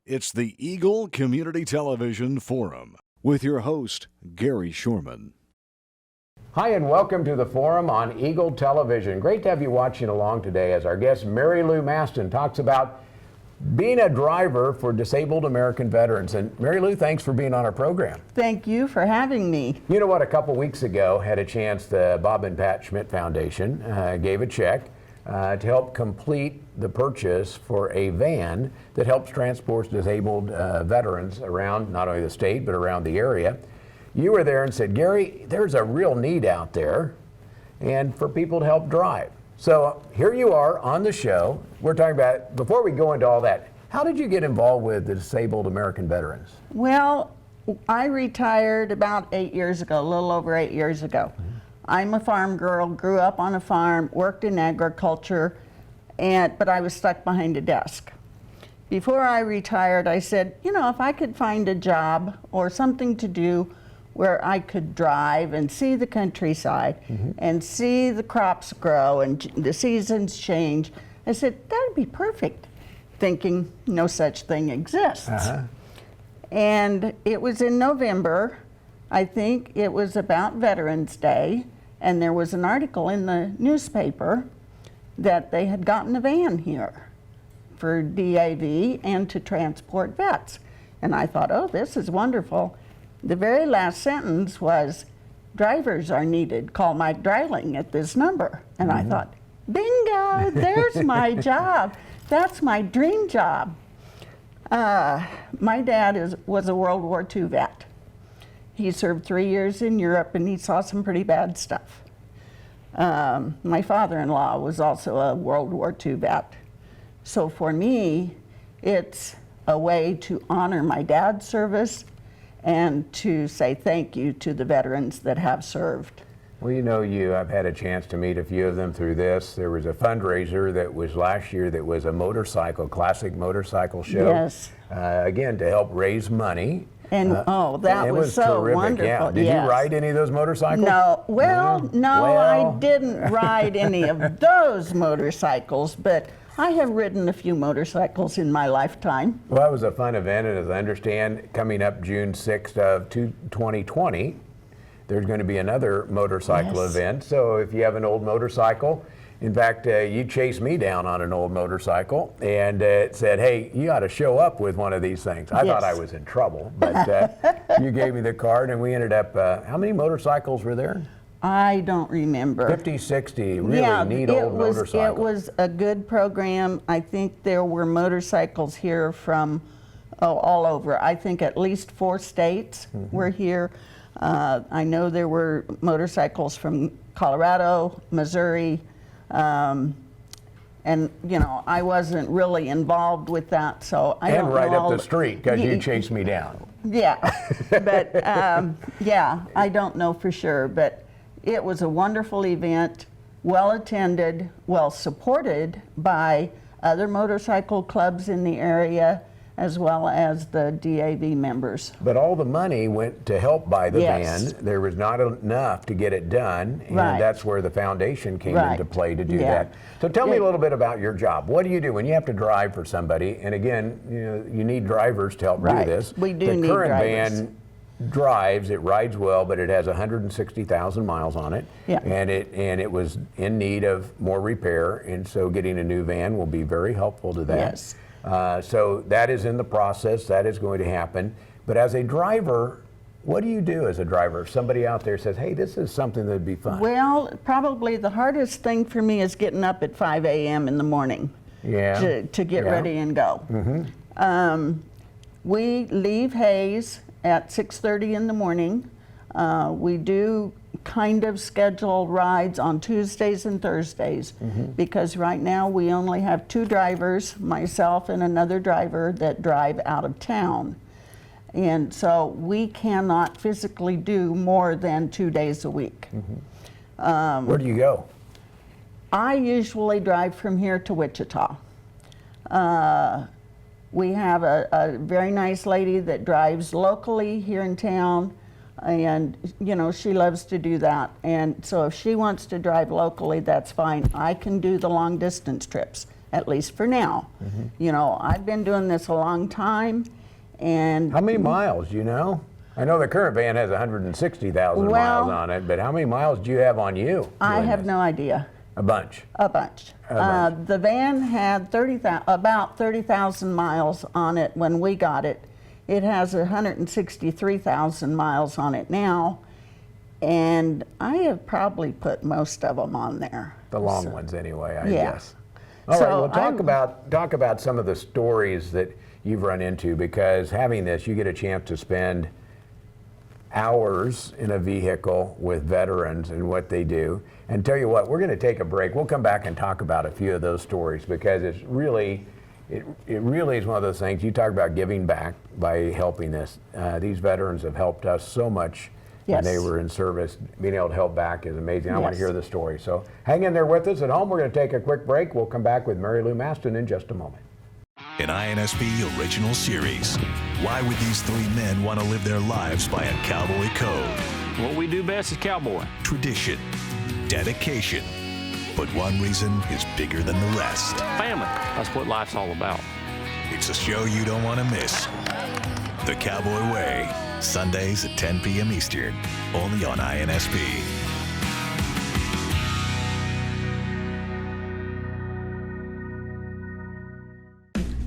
It's the Eagle Community Television Forum with your host, Gary Shorman. Hi, and welcome to the Forum on Eagle Television. Great to have you watching along today as our guest, Mary Lou Mastin, talks about being a driver for disabled American veterans. And Mary Lou, thanks for being on our program. Thank you for having me. You know what, a couple weeks ago, had a chance, the Bob and Pat Schmidt Foundation gave a check to help complete the purchase for a van that helps transport disabled veterans around not only the state but around the area. You were there and said, Gary, there's a real need out there and for people to help drive. So here you are on the show. We're talking about, before we go into all that, how did you get involved with the disabled American veterans? Well, I retired about 8 years ago, a little over 8 years ago. I'm a farm girl, grew up on a farm, worked in agriculture, but I was stuck behind a desk. Before I retired, I said, you know, if I could find a job or something to do where I could drive and see the countryside and see the crops grow and the seasons change, I said, that'd be perfect, thinking no such thing exists. And it was in November, I think it was about Veterans Day, and there was an article in the newspaper that they had gotten a van here for DAV and to transport vets. And I thought, oh, this is wonderful. The very last sentence was, drivers are needed, call Mike Dreiling at this number. And I thought, bingo, there's my job. That's my dream job. My dad was a World War II vet. He served 3 years in Europe and he saw some pretty bad stuff. My father-in-law was also a World War II vet. So for me, it's a way to honor my dad's service and to say thank you to the veterans that have served. Well, you know, I've had a chance to meet a few of them through this. There was a fundraiser that was last year that was a motorcycle, classic motorcycle show. Yes. Again, to help raise money. And that was so terrific. wonderful. Yeah. Did you ride any of those motorcycles? No, I didn't ride any of those motorcycles, but I have ridden a few motorcycles in my lifetime. Well, that was a fun event, and as I understand, coming up June 6th of 2020, there's going to be another motorcycle event. So if you have an old motorcycle, in fact, you chased me down on an old motorcycle and said, hey, you ought to show up with one of these things. I thought I was in trouble, but you gave me the card and we ended up, how many motorcycles were there? I don't remember. 50, 60, really neat old motorcycles. It was a good program. I think there were motorcycles here from all over. I think at least 4 states were here. I know there were motorcycles from Colorado, Missouri, and you know, I wasn't really involved with that, so I don't know. And right up the street, because you chased me down. Yeah, but yeah, I don't know for sure, but it was a wonderful event, well attended, well supported by other motorcycle clubs in the area, as well as the DAV members. But all the money went to help buy the van. There was not enough to get it done, and that's where the foundation came into play to do that. So tell me a little bit about your job. What do you do when you have to drive for somebody? And again, you know, you need drivers to help do this. We do need the current drivers. van drives, it rides well, but it has 160,000 miles on it, and it was in need of more repair, and so getting a new van will be very helpful to that. So that is in the process, that is going to happen. But as a driver, what do you do as a driver? If somebody out there says, hey, this is something that'd be fun. Well, probably the hardest thing for me is getting up at 5 a.m. in the morning to get ready and go. We leave Hayes at 6:30 in the morning. We do kind of schedule rides on Tuesdays and Thursdays because right now we only have 2 drivers, myself and another driver, that drive out of town. And so we cannot physically do more than 2 days a week. Where do you go? I usually drive from here to Wichita. We have a very nice lady that drives locally here in town. And, you know, she loves to do that. And so if she wants to drive locally, that's fine. I can do the long distance trips. at least for now. You know, I've been doing this a long time, and How many miles, do you know? I know the current van has 160,000 Well, miles on it, but how many miles do you have on you? I doing have this? no idea. A bunch. A bunch. The van had about 30,000 miles on it when we got it. It has 163,000 miles on it now, and I have probably put most of them on there. The long ones anyway, I Yeah. guess. All So right, well, I'm- talk about some of the stories that you've run into, because having this, you get a chance to spend hours in a vehicle with veterans and what they do. And tell you what, we're going to take a break. We'll come back and talk about a few of those stories, because it's really, it really is one of those things. You talk about giving back by helping this. These veterans have helped us so much when Yes. they were in service. Being able to help back is amazing. I want to Yes. hear the story. So hang in there with us at home. We're going to take a quick break. We'll come back with Mary Lou Mastin in just a moment. An INSP original series. Why would these three men want to live their lives by a cowboy code? What we do best is cowboy. Tradition, dedication. But one reason is bigger than the rest. Family. That's what life's all about. It's a show you don't want to miss. The Cowboy Way. Sundays at 10 p.m. Eastern. Only on INSP.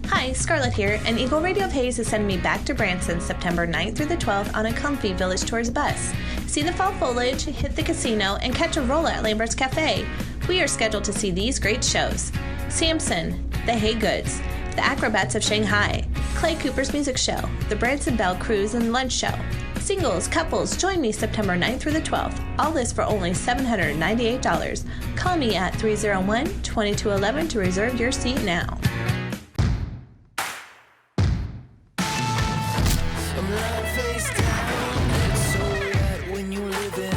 Hi, Scarlett here, and Eagle Radio of Hayes is sending me back to Branson September 9th through the 12th on a comfy Village Tours bus. See the fall foliage, hit the casino, and catch a roll at Lambert's Cafe. We are scheduled to see these great shows: Samson, The Hay Goods, The Acrobats of Shanghai, Clay Cooper's Music Show, The Branson Bell Cruise and Lunch Show. Singles, couples, join me September 9th through the 12th. All this for only $798. Call me at 301-2211 to reserve your seat now. I'm lying face down. It's so right when you live in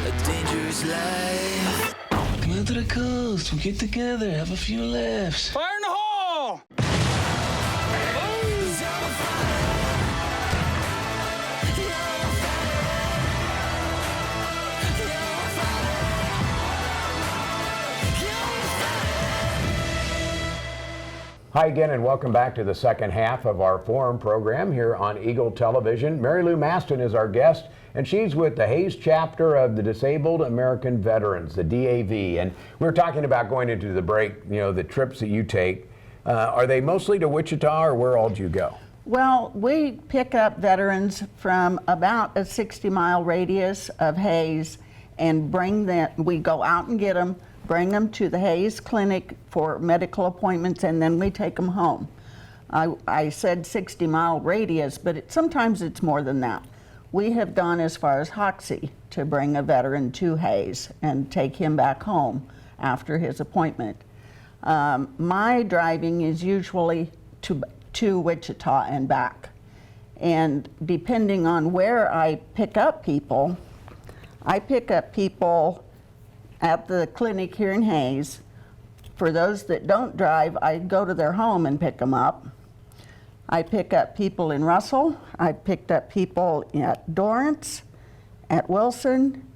a dangerous life. Come out to the coast, we'll get together, have a few laughs. Fire in the hole! Hi again, and welcome back to the second half of our forum program here on Eagle Television. Mary Lou Mastin is our guest, and she's with the Hayes chapter of the Disabled American Veterans, the DAV. And we're talking about, going into the break, you know, the trips that you take. Are they mostly to Wichita, or where all do you go? Well, we pick up veterans from about a 60-mile radius of Hayes and bring them, we go out and get them, bring them to the Hayes Clinic for medical appointments, and then we take them home. I said 60-mile radius, but sometimes it's more than that. We have gone as far as Hoxie to bring a veteran to Hayes and take him back home after his appointment. My driving is usually to Wichita and back. And depending on where I pick up people at the clinic here in Hayes. For those that don't drive, I go to their home and pick them up. I pick up people in Russell. I picked up people at Dorrance, at Wilson,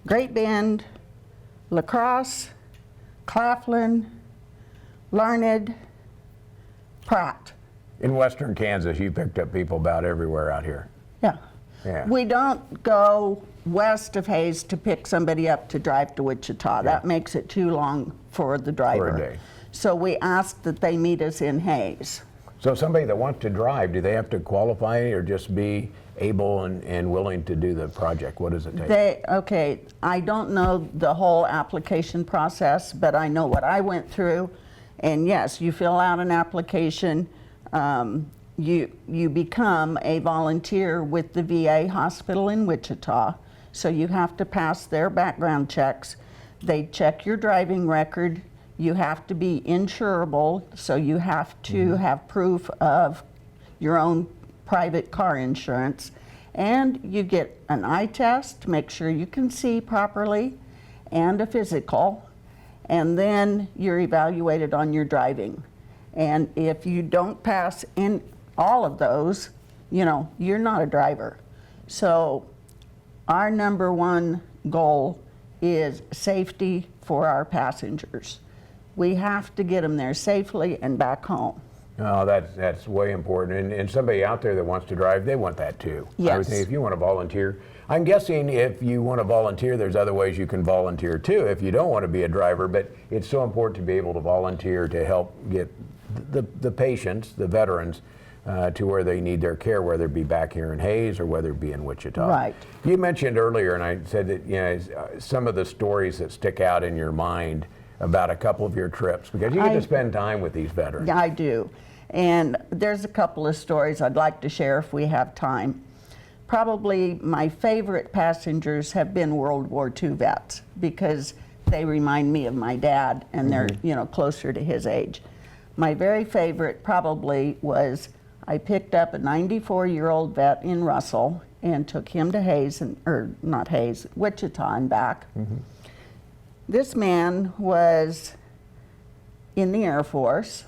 Great Bend, La Crosse, Claflin, Larned, Pratt. In western Kansas, you picked up people about everywhere out here. Yeah. Yeah. We don't go west of Hayes to pick somebody up to drive to Wichita. That makes it too long for the driver. day. So we ask that they meet us in Hayes. So somebody that wants to drive, do they have to qualify or just be able and willing to do the project? What does it take? Okay, I don't know the whole application process, but I know what I went through. And yes, you fill out an application. You become a volunteer with the VA hospital in Wichita, so you have to pass their background checks. They check your driving record. You have to be insurable, so you have to have proof of your own private car insurance. And you get an eye test to make sure you can see properly, and a physical, and then you're evaluated on your driving. And if you don't pass in all of those, you know, you're not a driver. So our number one goal is safety for our passengers. We have to get them there safely and back home. Oh, that's way important. And somebody out there that wants to drive, they want that too. Yes. I would think if you want to volunteer, I'm guessing if you want to volunteer, there's other ways you can volunteer too if you don't want to be a driver, but it's so important to be able to volunteer to help get the patients, the veterans, to where they need their care, whether it be back here in Hayes or whether it be in Wichita. Right. You mentioned earlier, and I said that, you know, some of the stories that stick out in your mind about a couple of your trips, because you get to spend time with these veterans. Yeah, I do. And there's a couple of stories I'd like to share if we have time. Probably my favorite passengers have been World War II vets because they remind me of my dad and they're, you know, closer to his age. My very favorite probably was I picked up a 94-year-old vet in Russell and took him to Hayes, or not Hayes, Wichita and back. This man was in the Air Force.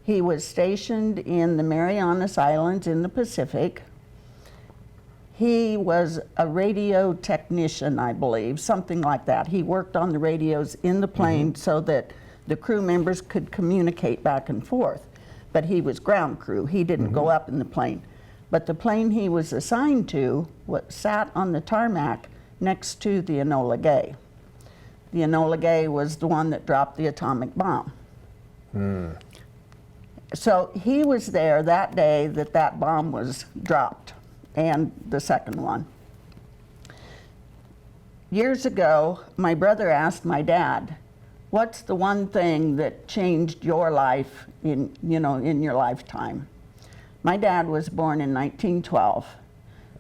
He was stationed in the Marianas Islands in the Pacific. He was a radio technician, I believe, something like that. He worked on the radios in the plane so that the crew members could communicate back and forth. But he was ground crew. He didn't go up in the plane. But the plane he was assigned to sat on the tarmac next to the Enola Gay. The Enola Gay was the one that dropped the atomic bomb. So he was there that day that bomb was dropped, and the second one. Years ago, my brother asked my dad, "What's the one thing that changed your life in your lifetime?" My dad was born in 1912,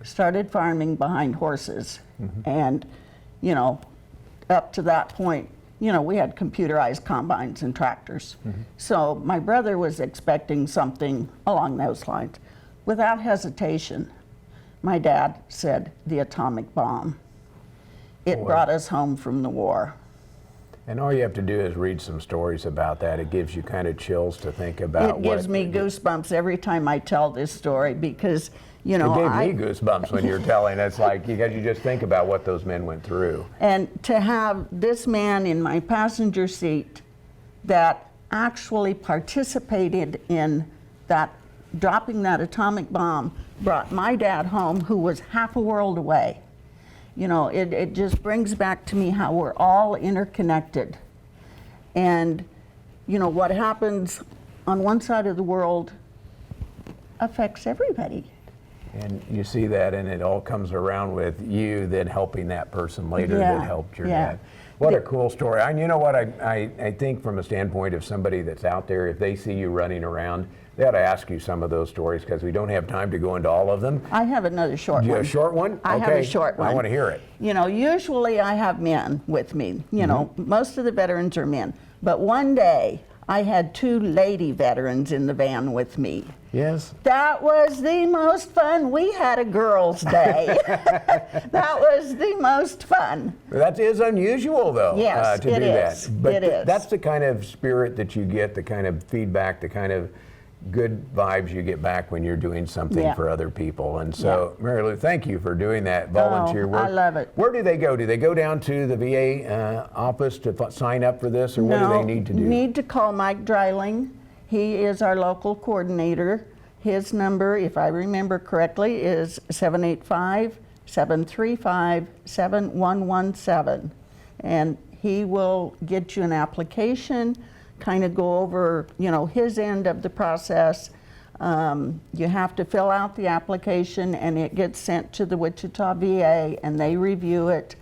started farming behind horses, and up to that point, we had computerized combines and tractors. So my brother was expecting something along those lines. Without hesitation, my dad said, "The atomic bomb." It brought us home from the war. And all you have to do is read some stories about that. It gives you kind of chills to think about. It gives me goosebumps every time I tell this story because, It gave me goosebumps when you're telling. It's like, because you just think about what those men went through. And to have this man in my passenger seat that actually participated in that, dropping that atomic bomb, brought my dad home, who was half a world away. It just brings back to me how we're all interconnected. And, what happens on one side of the world affects everybody. And you see that, and it all comes around with you then helping that person later that helped your dad. What a cool story. And you know what, I think from a standpoint of somebody that's out there, if they see you running around, they ought to ask you some of those stories because we don't have time to go into all of them. I have another short one. A short one? I have a short one. I want to hear it. Usually I have men with me. Most of the veterans are men. But one day I had 2 lady veterans in the van with me. Yes. That was the most fun. We had a girls' day. That was the most fun. That is unusual, though, yes, to do that. But it is. That's the kind of spirit that you get, the kind of feedback, the kind of good vibes you get back when you're doing something for other people. And so, Mary Lou, thank you for doing that volunteer work. I love it. Where do they go? Do they go down to the VA office to sign up for this, or what do they need to do? You need to call Mike Dreiling. He is our local coordinator. His number, if I remember correctly, is 785-735-7117. And he will get you an application, kind of go over, his end of the process. You have to fill out the application and it gets sent to the Wichita VA and they review it.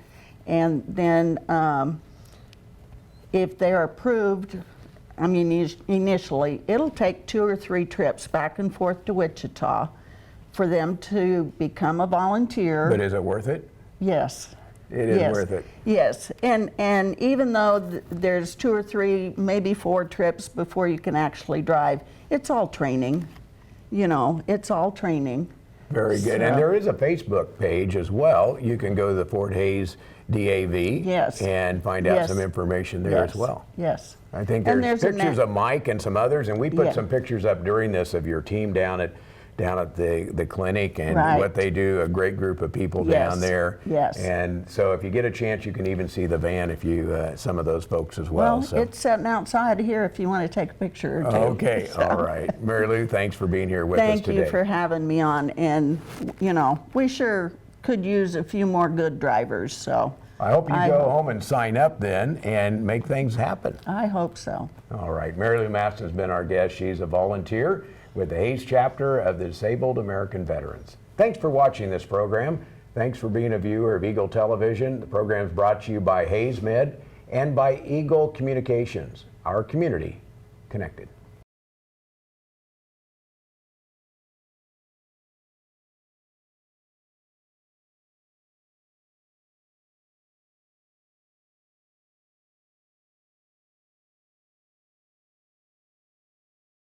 And then if they're approved, initially, it'll take 2 or 3 trips back and forth to Wichita for them to become a volunteer. But is it worth it? Yes. It is worth it. Yes, and even though there's 2 or 3, maybe 4 trips before you can actually drive, it's all training. It's all training. Very good. So, and there is a Facebook page as well. You can go to the Fort Hays DAV and find out some information there as well. Yes. I think there's pictures of Mike and some others, and we put some pictures up during this of your team down at down at the clinic and Right. what they do, a great group of people Yes. down there. Yes. And so if you get a chance, you can even see the van if you, some of those folks as well. Well, So. it's sitting outside here if you want to take a picture or two. Okay, So, all right. Mary Lou, thanks for being here with us Thank today. you for having me on, and we sure could use a few more good drivers, so. I hope you go home and sign up then and make things happen. I hope so. All right, Mary Lou Mastin has been our guest. She's a volunteer with the Hayes chapter of the Disabled American Veterans. Thanks for watching this program. Thanks for being a viewer of Eagle Television. The program is brought to you by Hayes Med and by Eagle Communications, our community connected.